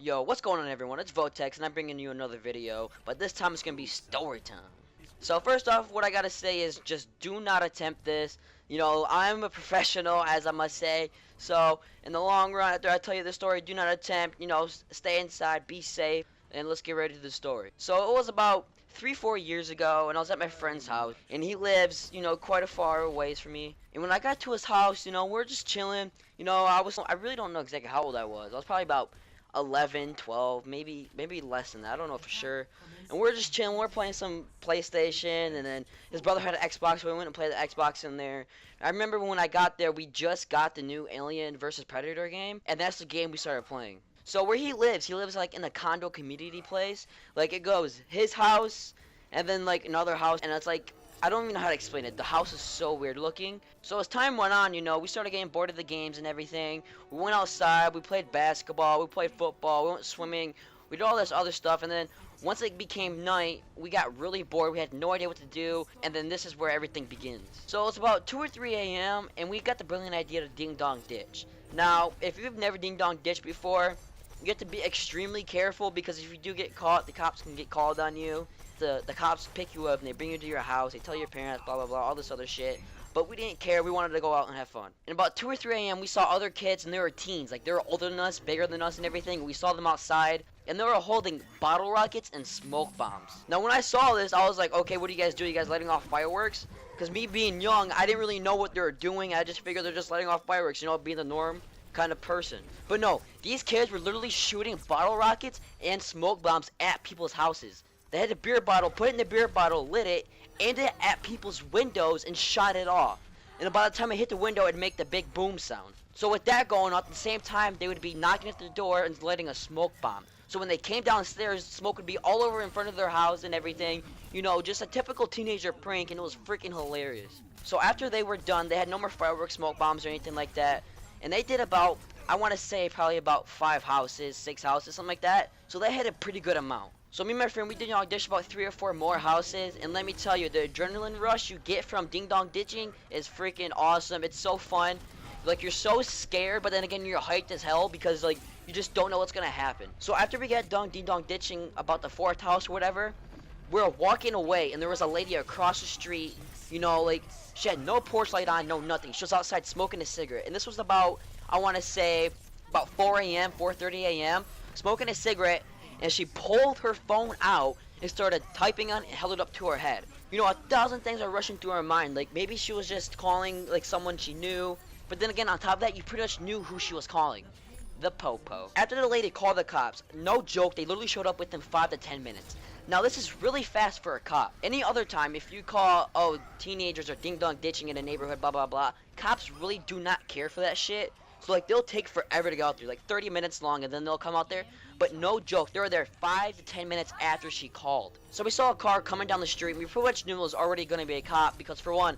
Yo, what's going on everyone? It's Votex and I'm bringing you another video, but this time it's going to be story time. So first off, what I gotta say is just do not attempt this. You know, I'm a professional, as I must say. So, in the long run, after I tell you the story, do not attempt. You know, stay inside, be safe, and let's get ready to the story. So, it was about 3-4 years ago, and I was at my friend's house, and he lives, you know, quite a far ways from me. And when I got to his house, you know, we're just chilling. You know, I really don't know exactly how old I was. I was probably about 11, 12, maybe less than that. I don't know for sure. And we're just chilling. We're playing some PlayStation, and then his brother had an Xbox, so we went and played the Xbox in there. I remember when I got there, we just got the new Alien vs Predator game, and that's the game we started playing. So where he lives like in a condo community place. Like it goes his house, and then like another house, and it's like I don't even know how to explain it. The house is so weird looking. So as time went on, you know, we started getting bored of the games and everything. We went outside, we played basketball, we played football, we went swimming, we did all this other stuff, and then once it became night, we got really bored, we had no idea what to do, and then this is where everything begins. So it's about 2 or 3 a.m., and we got the brilliant idea to ding dong ditch. Now, if you've never ding dong ditched before, you have to be extremely careful because if you do get caught, the cops can get called on you. The cops pick you up and they bring you to your house, they tell your parents, blah blah blah, all this other shit. But we didn't care, we wanted to go out and have fun. And about 2 or 3 a.m. we saw other kids and they were teens, like they were older than us, bigger than us and everything. We saw them outside and they were holding bottle rockets and smoke bombs. Now when I saw this, I was like, okay, what do you guys do? You guys letting off fireworks? Because me being young, I didn't really know what they were doing. I just figured they're just letting off fireworks, you know, being the norm kind of person. But no, these kids were literally shooting bottle rockets and smoke bombs at people's houses. They had a beer bottle, put it in the beer bottle, lit it, aimed it at people's windows, and shot it off. And by the time it hit the window, it'd make the big boom sound. So with that going on, at the same time, they would be knocking at the door and lighting a smoke bomb. So when they came downstairs, smoke would be all over in front of their house and everything. You know, just a typical teenager prank, and it was freaking hilarious. So after they were done, they had no more fireworks, smoke bombs, or anything like that. And they did about, I want to say, probably about 5 houses, 6 houses, something like that. So they had a pretty good amount. So me and my friend, we did dish about 3 or 4 more houses, and let me tell you, the adrenaline rush you get from ding dong ditching is freaking awesome. It's so fun. Like you're so scared, but then again you're hyped as hell because like you just don't know what's gonna happen. So after we got done ding dong ditching about the 4th house or whatever, we were walking away, and there was a lady across the street. You know, like she had no porch light on, no nothing. She was outside smoking a cigarette, and this was about, I want to say, about 4 a.m., 4:30 a.m. smoking a cigarette. And she pulled her phone out and started typing on it and held it up to her head. You know, 1,000 things are rushing through her mind. Like, maybe she was just calling, like, someone she knew. But then again, on top of that, you pretty much knew who she was calling. The Popo. After the lady called the cops, no joke, they literally showed up within 5 to 10 minutes. Now, this is really fast for a cop. Any other time, if you call, oh, teenagers are ding-dong ditching in a neighborhood, blah, blah, blah, cops really do not care for that shit. So, like, they'll take forever to get out there, like 30 minutes long, and then they'll come out there. But no joke, they were there 5 to 10 minutes after she called. So we saw a car coming down the street, and we pretty much knew it was already going to be a cop, because for one,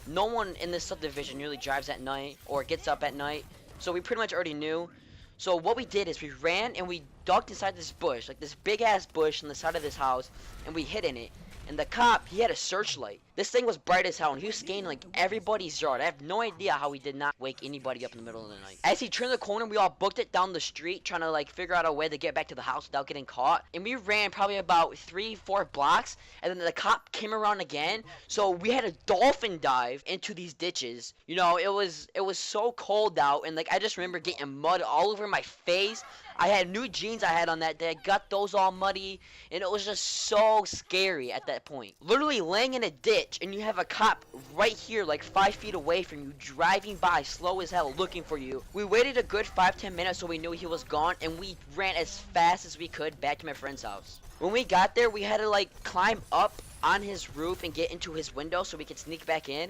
no one in this subdivision really drives at night, or gets up at night. So we pretty much already knew. So what we did is we ran, and we ducked inside this bush, like this big-ass bush on the side of this house, and we hid in it. And the cop, he had a searchlight. This thing was bright as hell, and he was scanning like everybody's yard. I have no idea how he did not wake anybody up in the middle of the night. As he turned the corner, we all booked it down the street, trying to like figure out a way to get back to the house without getting caught. And we ran probably about 3-4 blocks, and then the cop came around again. So we had a dolphin dive into these ditches. You know, it was so cold out, and like I just remember getting mud all over my face. I had new jeans I had on that day. I got those all muddy, and it was just so scary at that point. Literally laying in a ditch, and you have a cop right here, like 5 feet away from you, driving by slow as hell, looking for you. We waited a good 5-10 minutes so we knew he was gone, and we ran as fast as we could back to my friend's house. When we got there, we had to like climb up on his roof and get into his window so we could sneak back in.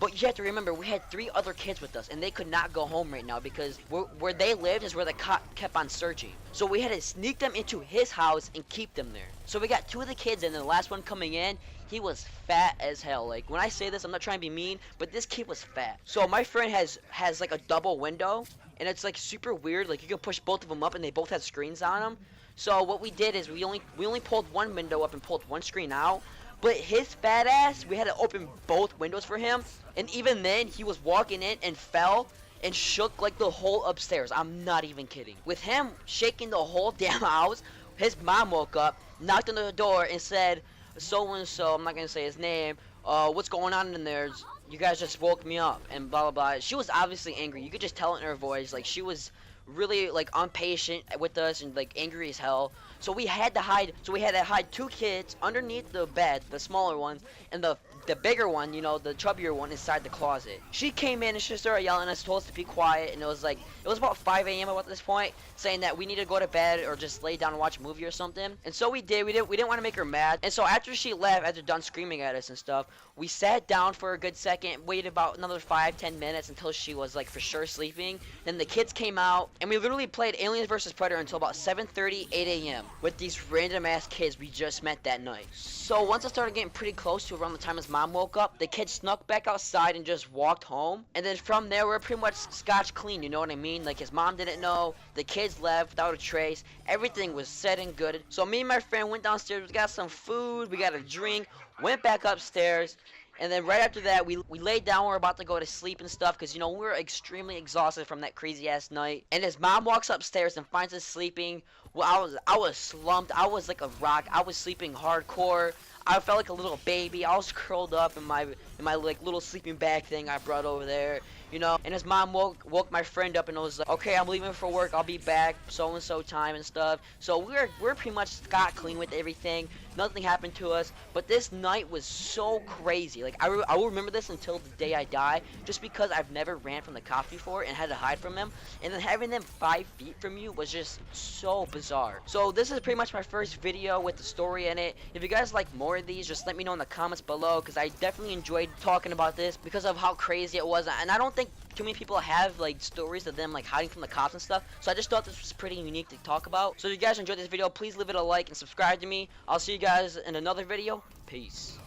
But you have to remember, we had 3 other kids with us, and they could not go home right now because where they lived is where the cop kept on searching. So we had to sneak them into his house and keep them there. So we got 2 of the kids, and the last one coming in, he was fat as hell. Like, when I say this, I'm not trying to be mean, but this kid was fat. So my friend has like a double window, and it's like super weird. Like, you can push both of them up, and they both have screens on them. So what we did is we only pulled one window up and pulled one screen out. But his fat ass, we had to open both windows for him. And even then, he was walking in and fell. and shook like the whole upstairs. I'm not even kidding. With him shaking the whole damn house, his mom woke up, knocked on the door, and said, so and so, I'm not gonna say his name, what's going on in there? You guys just woke me up, and blah blah blah. She was obviously angry. You could just tell it in her voice. Like, she was really like impatient with us and like angry as hell. So we had to hide. So we had to hide two kids underneath the bed, the smaller ones, and the bigger one, you know, the chubbier one, inside the closet. She came in and she started yelling at us, told us to be quiet, and it was about 5 a.m. at this point, saying that we need to go to bed or just lay down and watch a movie or something. And so we did. We didn't want to make her mad. And so after she left, after done screaming at us and stuff, we sat down for a good second, waited about another 5-10 minutes until she was like for sure sleeping. Then the kids came out, and we literally played Aliens vs Predator until about 7:30, 8 a.m. with these random ass kids we just met that night. So once it started getting pretty close to around the time his mom woke up, the kids snuck back outside and just walked home. And then from there, we're pretty much scotch clean, you know what I mean? Like, his mom didn't know, the kids left without a trace, everything was set and good. So me and my friend went downstairs, we got some food, we got a drink, went back upstairs. And then right after that, we laid down, we were about to go to sleep and stuff, because, you know, we were extremely exhausted from that crazy-ass night. And his mom walks upstairs and finds us sleeping. Well, I was slumped. I was like a rock. I was sleeping hardcore. I felt like a little baby. I was curled up in my like little sleeping bag thing I brought over there, you know. And his mom woke my friend up and was like, okay, I'm leaving for work. I'll be back so and so time and stuff. So we're pretty much scot clean with everything. Nothing happened to us. But this night was so crazy. Like, I will remember this until the day I die, just because I've never ran from the cops before and had to hide from them. And then having them 5 feet from you was just so bizarre. So this is pretty much my first video with the story in it. If you guys like more of these, just let me know in the comments below, because I definitely enjoyed talking about this because of how crazy it was. And I don't think too many people have like stories of them like hiding from the cops and stuff, so I just thought this was pretty unique to talk about. So if you guys enjoyed this video, please leave it a like and subscribe to me. I'll see you guys in another video. Peace.